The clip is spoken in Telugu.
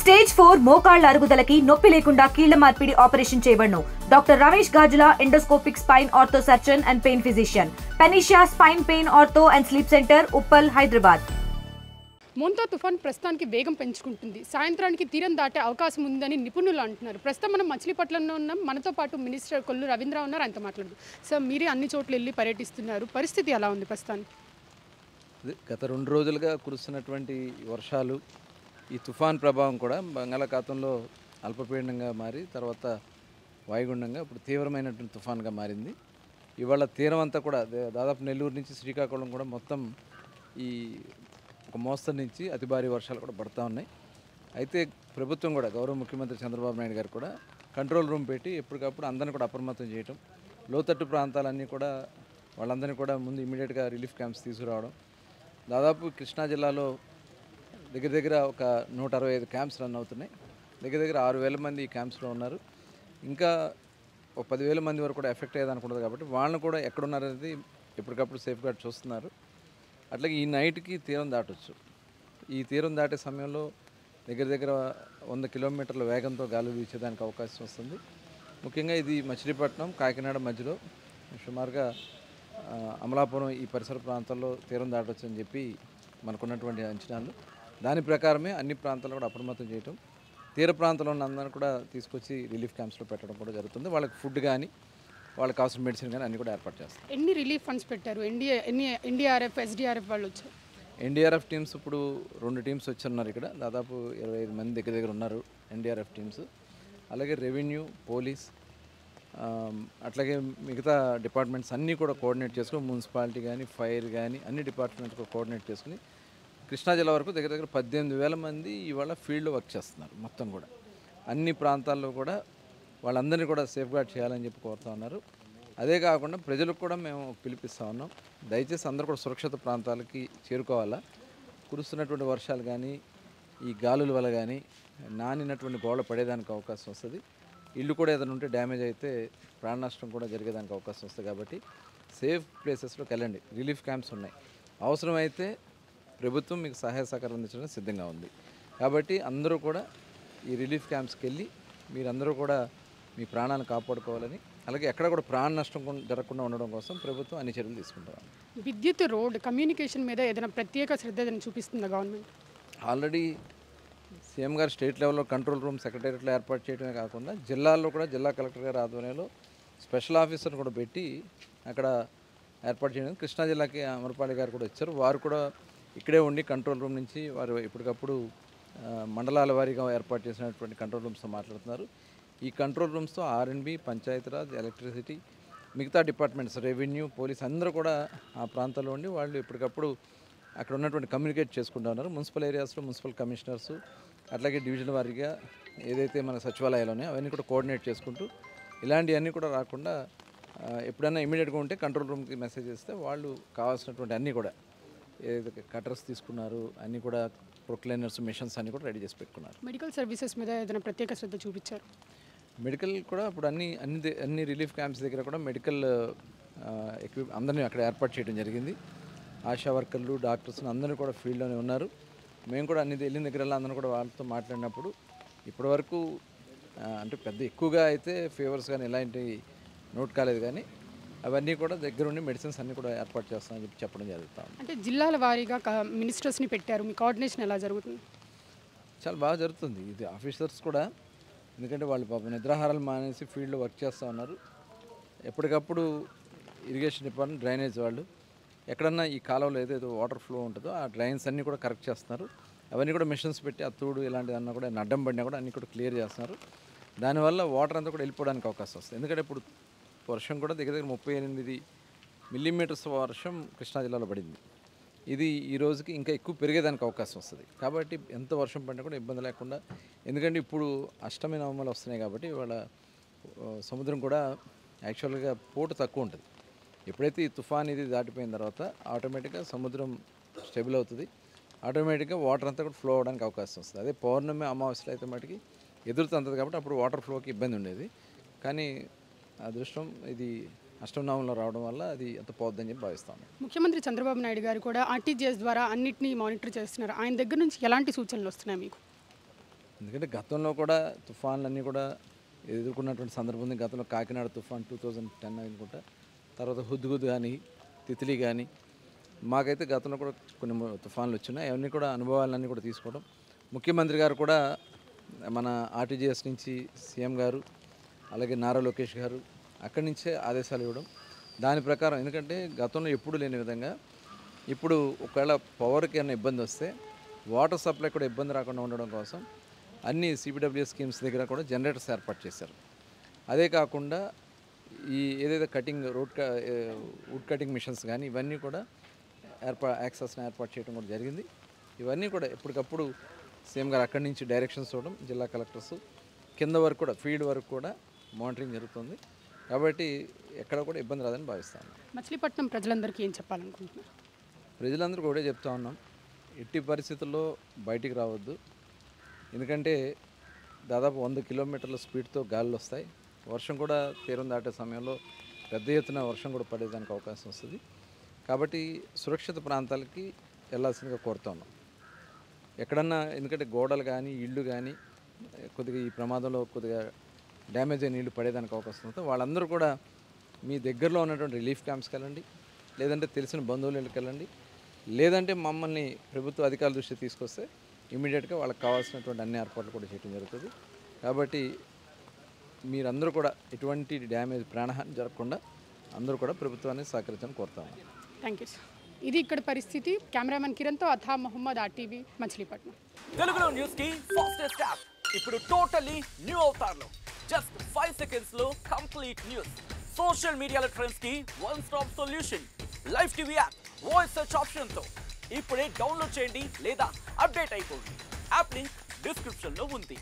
స్టేజ్ 4 మోకాళ్ల అరుగుదలకి నొప్పి లేకుండా కీళ్ల మార్పిడి ఆపరేషన్ చేయబడును. Doctor Ramesh Gajula, endoscopic spine ortho surgeon and pain physician, panacea spine pain ortho and sleep centre, Uppal, Hyderabad. Montha తుఫాన్ ప్రస్తుతానికి వేగం పెంచుకుంటుంది. సాయంత్రానికి తీరం దాటే అవకాశం ఉందని నిపుణులు అంటున్నారు. ప్రస్తుతం మనం మచిలీపట్నంలో ఉన్నాం. మనతో పాటు మినిస్టర్ కొల్లు రవీంద్ర ఉన్నారు. ఆయనతో మాట్లాడదు. సార్, మీరే అన్ని చోట్ల వెళ్ళి పర్యటిస్తున్నారు. పరిస్థితి ఎలా ఉంది ప్రస్తుతానికి? గత 2 రోజులుగా కురుస్తున్నటువంటి వర్షాలు, ఈ తుఫాన్ ప్రభావం కూడా బంగాళాఖాతంలో అల్పపీడనంగా మారి తర్వాత వాయుగుండంగా ఇప్పుడు తీవ్రమైనటువంటి తుఫాన్గా మారింది. ఇవాళ తీరం అంతా కూడా దాదాపు నెల్లూరు నుంచి శ్రీకాకుళం కూడా మొత్తం ఈ ఒక మోస్తరు నుంచి అతి భారీ వర్షాలు కూడా పడుతూ ఉన్నాయి. అయితే ప్రభుత్వం కూడా గౌరవ ముఖ్యమంత్రి చంద్రబాబు నాయుడు గారు కూడా కంట్రోల్ రూమ్ పెట్టి ఎప్పటికప్పుడు అందరిని కూడా అప్రమత్తం చేయటం, లోతట్టు ప్రాంతాలన్నీ కూడా వాళ్ళందరినీ కూడా ముందు ఇమీడియట్గా రిలీఫ్ క్యాంప్స్ తీసుకురావడం. దాదాపు కృష్ణా జిల్లాలో దగ్గర ఒక 165 క్యాంప్స్ రన్ అవుతున్నాయి. దగ్గర 6,000 మంది ఈ క్యాంప్స్లో ఉన్నారు. ఇంకా ఒక 10,000 మంది వరకు కూడా ఎఫెక్ట్ అయ్యేదనుకుంటుంది. కాబట్టి వాళ్ళని కూడా ఎక్కడున్నారనేది ఎప్పటికప్పుడు సేఫ్ గార్డ్ చూస్తున్నారు. అట్లాగే ఈ నైట్కి తీరం దాటొచ్చు. ఈ తీరం దాటే సమయంలో దగ్గర 100 కిలోమీటర్ల వేగంతో గాలి వీచేదానికి అవకాశం వస్తుంది. ముఖ్యంగా ఇది మచిలీపట్నం, కాకినాడ మధ్యలో సుమారుగా అమలాపురం ఈ పరిసర ప్రాంతాల్లో తీరం దాటొచ్చు అని చెప్పి మనకున్నటువంటి అంచనాలు. దాని ప్రకారమే అన్ని ప్రాంతాల్లో కూడా అప్రమత్తం చేయటం, తీర ప్రాంతంలో ఉన్న అందరినీ కూడా తీసుకొచ్చి రిలీఫ్ క్యాంప్స్లో పెట్టడం కూడా జరుగుతుంది. వాళ్ళకి ఫుడ్ కానీ వాళ్ళకి కావాల్సిన మెడిసిన్ కానీ అన్నీ కూడా ఏర్పాటు చేస్తారు. ఎన్ని రిలీఫ్ ఫండ్స్ పెట్టారు? ఎన్డీఆర్ఎఫ్, ఎస్డీఆర్ఎఫ్ వాళ్ళు వచ్చారు? ఎన్డీఆర్ఎఫ్ టీమ్స్ ఇప్పుడు 2 టీమ్స్ వచ్చున్నారు. ఇక్కడ దాదాపు 25 మంది దగ్గర ఉన్నారు ఎన్డీఆర్ఎఫ్ టీమ్స్. అలాగే రెవెన్యూ, పోలీస్, అట్లాగే మిగతా డిపార్ట్మెంట్స్ అన్నీ కూడా కోఆర్డినేట్ చేసుకుని, మున్సిపాలిటీ కానీ ఫైర్ కానీ అన్ని డిపార్ట్మెంట్స్ కూడా కోఆర్డినేట్ చేసుకుని కృష్ణా జిల్లా వరకు దగ్గర 18,000 మంది ఇవాళ ఫీల్డ్లో వర్క్ చేస్తున్నారు. మొత్తం కూడా అన్ని ప్రాంతాల్లో కూడా వాళ్ళందరినీ కూడా సేఫ్ గార్డ్ చేయాలని చెప్పి కోరుతూ ఉన్నారు. అదే కాకుండా ప్రజలకు కూడా మేము పిలిపిస్తూ ఉన్నాం, దయచేసి అందరూ కూడా సురక్షిత ప్రాంతాలకి చేరుకోవాలా. కురుస్తున్నటువంటి వర్షాలు కానీ ఈ గాలుల వల్ల కానీ నానినటువంటి గోడ పడేదానికి అవకాశం వస్తుంది. ఇల్లు కూడా ఏదైనా ఉంటే డ్యామేజ్ అయితే ప్రాణ నష్టం కూడా జరిగేదానికి అవకాశం వస్తుంది. కాబట్టి సేఫ్ ప్లేసెస్లోకి వెళ్ళండి. రిలీఫ్ క్యాంప్స్ ఉన్నాయి. అవసరమైతే ప్రభుత్వం మీకు సహాయ సహకారం అందించడానికి సిద్ధంగా ఉంది. కాబట్టి అందరూ కూడా ఈ రిలీఫ్ క్యాంప్స్కి వెళ్ళి మీరందరూ కూడా మీ ప్రాణాలను కాపాడుకోవాలని, అలాగే ఎక్కడ కూడా ప్రాణ నష్టం జరగకుండా ఉండడం కోసం ప్రభుత్వం అన్ని చర్యలు తీసుకుంటారు. విద్యుత్, రోడ్, కమ్యూనికేషన్ మీద ఏదైనా ప్రత్యేక శ్రద్ధ చూపిస్తుందా గవర్నమెంట్? ఆల్రెడీ సీఎం గారు స్టేట్ లెవెల్లో కంట్రోల్ రూమ్ సెక్రటేరియట్లో ఏర్పాటు చేయడమే కాకుండా జిల్లాల్లో కూడా జిల్లా కలెక్టర్ గారి ఆధ్వర్యంలో స్పెషల్ ఆఫీసర్ని కూడా పెట్టి అక్కడ ఏర్పాటు చేయడం. కృష్ణా జిల్లాకి అమరపాలి గారు కూడా వచ్చారు. వారు కూడా ఇక్కడే ఉండి కంట్రోల్ రూమ్ నుంచి వారు ఎప్పటికప్పుడు మండలాల వారీగా ఏర్పాటు చేసినటువంటి కంట్రోల్ రూమ్స్తో మాట్లాడుతున్నారు. ఈ కంట్రోల్ రూమ్స్తో ఆర్ఎండ్బి, పంచాయతీరాజ్, ఎలక్ట్రిసిటీ, మిగతా డిపార్ట్మెంట్స్, రెవెన్యూ, పోలీస్ అందరూ కూడా ఆ ప్రాంతాల్లో ఉండి వాళ్ళు ఎప్పటికప్పుడు అక్కడ ఉన్నటువంటి కమ్యూనికేట్ చేసుకుంటూ ఉన్నారు. మున్సిపల్ ఏరియాస్లో మున్సిపల్ కమిషనర్సు, అట్లాగే డివిజన్ వారీగా ఏదైతే మన సచివాలయాలు ఉన్నాయో అవన్నీ కూడా కోఆర్డినేట్ చేసుకుంటూ ఇలాంటివన్నీ కూడా రాకుండా ఎప్పుడైనా ఇమీడియట్గా ఉంటే కంట్రోల్ రూమ్కి మెసేజ్ చేస్తే వాళ్ళు కావాల్సినటువంటి అన్నీ కూడా ఏదైతే కటర్స్ తీసుకున్నారు అన్నీ కూడా ప్రొక్లైనర్స్, మిషన్స్ అన్నీ కూడా రెడీ చేసి పెట్టుకున్నారు. మెడికల్ సర్వీసెస్ మీద ఏదైనా ప్రత్యేక శ్రద్ధ చూపించారు? మెడికల్ కూడా ఇప్పుడు అన్ని రిలీఫ్ క్యాంప్స్ దగ్గర కూడా మెడికల్ అందరినీ అక్కడ ఏర్పాటు చేయడం జరిగింది. ఆశా వర్కర్లు, డాక్టర్స్ అందరూ కూడా ఫీల్డ్లోనే ఉన్నారు. మేము కూడా వెళ్ళిన దగ్గర అందరూ కూడా వాళ్ళతో మాట్లాడినప్పుడు ఇప్పటివరకు అంటే పెద్ద ఎక్కువగా అయితే ఫీవర్స్ కానీ ఇలాంటి నోట్ కాలేదు, కానీ అవన్నీ కూడా దగ్గరుండి మెడిసిన్స్ అన్నీ కూడా ఏర్పాటు చేస్తామని చెప్పి చెప్పడం జరుగుతుంది. అంటే జిల్లాల వారీగా మినిస్టర్స్ని పెట్టారు. మీ కోఆర్డినేషన్ ఎలా జరుగుతుంది? చాలా బాగా జరుగుతుంది. ఇది ఆఫీసర్స్ కూడా, ఎందుకంటే వాళ్ళు పాపం నిద్రాహారాలు మానేసి ఫీల్డ్లో వర్క్ చేస్తూ ఉన్నారు. ఎప్పటికప్పుడు ఇరిగేషన్ డిపార్ట్మెంట్, డ్రైనేజ్ వాళ్ళు ఎక్కడన్నా ఈ కాలంలో ఏదైతే వాటర్ ఫ్లో ఉంటుందో ఆ డ్రైన్స్ అన్నీ కూడా కరెక్ట్ చేస్తున్నారు. అవన్నీ కూడా మిషన్స్ పెట్టి అత్తూడు ఇలాంటిదన్నా కూడా అడ్డం పడినా కూడా అన్నీ కూడా క్లియర్ చేస్తున్నారు. దానివల్ల వాటర్ అంతా కూడా వెళ్ళిపోవడానికి అవకాశం వస్తుంది. ఎందుకంటే ఇప్పుడు వర్షం కూడా దగ్గర 38 మిల్లీమీటర్స్ వర్షం కృష్ణా జిల్లాలో పడింది. ఇది ఈ రోజుకి ఇంకా ఎక్కువ పెరిగేదానికి అవకాశం వస్తుంది. కాబట్టి ఎంత వర్షం పడినా కూడా ఇబ్బంది లేకుండా, ఎందుకంటే ఇప్పుడు అష్టమి నవమలు వస్తున్నాయి కాబట్టి ఇవాళ సముద్రం కూడా యాక్చువల్గా పోటు తక్కువ ఉంటుంది. ఎప్పుడైతే ఈ తుఫాన్ ఇది దాటిపోయిన తర్వాత ఆటోమేటిక్గా సముద్రం స్టెబుల్ అవుతుంది. ఆటోమేటిక్గా వాటర్ అంతా కూడా ఫ్లో అవ్వడానికి అవకాశం వస్తుంది. అదే పౌర్ణమి, అమావాస్యలు అయితే మటుకి ఎదురుతుంటుంది కాబట్టి అప్పుడు వాటర్ ఫ్లోకి ఇబ్బంది ఉండేది. కానీ అదృష్టం ఇది అష్టమనామంలో రావడం వల్ల అది అంత పోద్దని చెప్పి భావిస్తాను. ముఖ్యమంత్రి చంద్రబాబు నాయుడు గారు కూడా ఆర్టీజీఎస్ ద్వారా అన్నింటినీ మానిటర్ చేస్తున్నారు. ఆయన దగ్గర నుంచి ఎలాంటి సూచనలు వస్తున్నాయి మీకు? ఎందుకంటే గతంలో కూడా తుఫాన్లన్నీ కూడా ఎదుర్కొన్నటువంటి సందర్భం ఉంది. గతంలో కాకినాడ తుఫాన్ 2010 అనుకుంటా, తర్వాత హుద్హుద్ కానీ తిత్లీ కానీ, మాకైతే గతంలో కూడా కొన్ని తుఫాన్లు వచ్చినాయి. అవన్నీ కూడా అనుభవాలన్నీ కూడా తీసుకోవడం. ముఖ్యమంత్రి గారు కూడా మన ఆర్టీజీఎస్ నుంచి సీఎం గారు, అలాగే నారా లోకేష్ గారు అక్కడి నుంచే ఆదేశాలు ఇవ్వడం. దాని ప్రకారం, ఎందుకంటే గతంలో ఎప్పుడు లేని విధంగా ఇప్పుడు ఒకవేళ పవర్కి ఏమైనా ఇబ్బంది వస్తే వాటర్ సప్లై కూడా ఇబ్బంది రాకుండా ఉండడం కోసం అన్ని సిబిడబ్ల్యూఎస్ స్కీమ్స్ దగ్గర కూడా జనరేటర్స్ ఏర్పాటు చేశారు. అదే కాకుండా ఈ ఏదైతే కటింగ్ వుడ్ కటింగ్ మిషన్స్ కానీ ఇవన్నీ కూడా యాక్సెస్ని ఏర్పాటు చేయడం కూడా జరిగింది. ఇవన్నీ కూడా ఎప్పటికప్పుడు సీఎం గారు అక్కడి నుంచి డైరెక్షన్స్ ఇవ్వడం, జిల్లా కలెక్టర్స్ కింద వరకు కూడా ఫీల్డ్ వరకు కూడా మానిటరింగ్ జరుగుతుంది. కాబట్టి ఎక్కడ కూడా ఇబ్బంది రాదని భావిస్తాను. మచిలీపట్నం ప్రజలందరికీ ఏం చెప్పాలనుకుంటున్నారు? ప్రజలందరూ కూడా చెప్తా ఉన్నాం, ఎట్టి పరిస్థితుల్లో బయటికి రావద్దు. ఎందుకంటే దాదాపు 100 కిలోమీటర్ల స్పీడ్తో గాలులు వస్తాయి. వర్షం కూడా తీరం దాటే సమయంలో పెద్ద ఎత్తున వర్షం కూడా పడేదానికి అవకాశం వస్తుంది. కాబట్టి సురక్షిత ప్రాంతాలకి వెళ్ళాల్సిందిగా కోరుతా ఉన్నాం. ఎక్కడన్నా, ఎందుకంటే గోడలు కానీ ఇళ్ళు కానీ కొద్దిగా ఈ ప్రమాదంలో కొద్దిగా డ్యామేజ్ అయిన నీళ్ళు పడేదానికి అవకాశం ఉంటుంది. వాళ్ళందరూ కూడా మీ దగ్గరలో ఉన్నటువంటి రిలీఫ్ క్యాంప్స్కి వెళ్ళండి, లేదంటే తెలిసిన బంధువుల ఇళ్ళకి వెళ్ళండి, లేదంటే మమ్మల్ని ప్రభుత్వ అధికారుల దృష్టికి తీసుకొస్తే ఇమీడియట్గా వాళ్ళకి కావాల్సినటువంటి అన్ని ఏర్పాట్లు కూడా చేయడం జరుగుతుంది. కాబట్టి మీరందరూ కూడా ఎటువంటి డ్యామేజ్, ప్రాణహాని జరగకుండా అందరూ కూడా ప్రభుత్వాన్ని సహకరించాలని కోరుతాము. Thank you sir. ఇది ఇక్కడ పరిస్థితి. కెమెరామెన్ కిరణ్తో అథా మొహమ్మద్, ఆర్టీవీ, మచిలీపట్నం. తెలుగులో న్యూస్ కి ఫాస్టెస్ట్ యాప్ ఇప్పుడు టోటల్లీ న్యూ అవతార్లో. జస్ట్ 5 seconds లో కంప్లీట్ న్యూస్. సోషల్ మీడియాలో ట్రెండ్స్ కి one stop solution. Live TV app voice search option తో ఇప్పుడే డౌన్లోడ్ చేయండి లేదా అప్డేట్ అయిపోండి. యాప్ లింక్ డిస్క్రిప్షన్ లో ఉంది.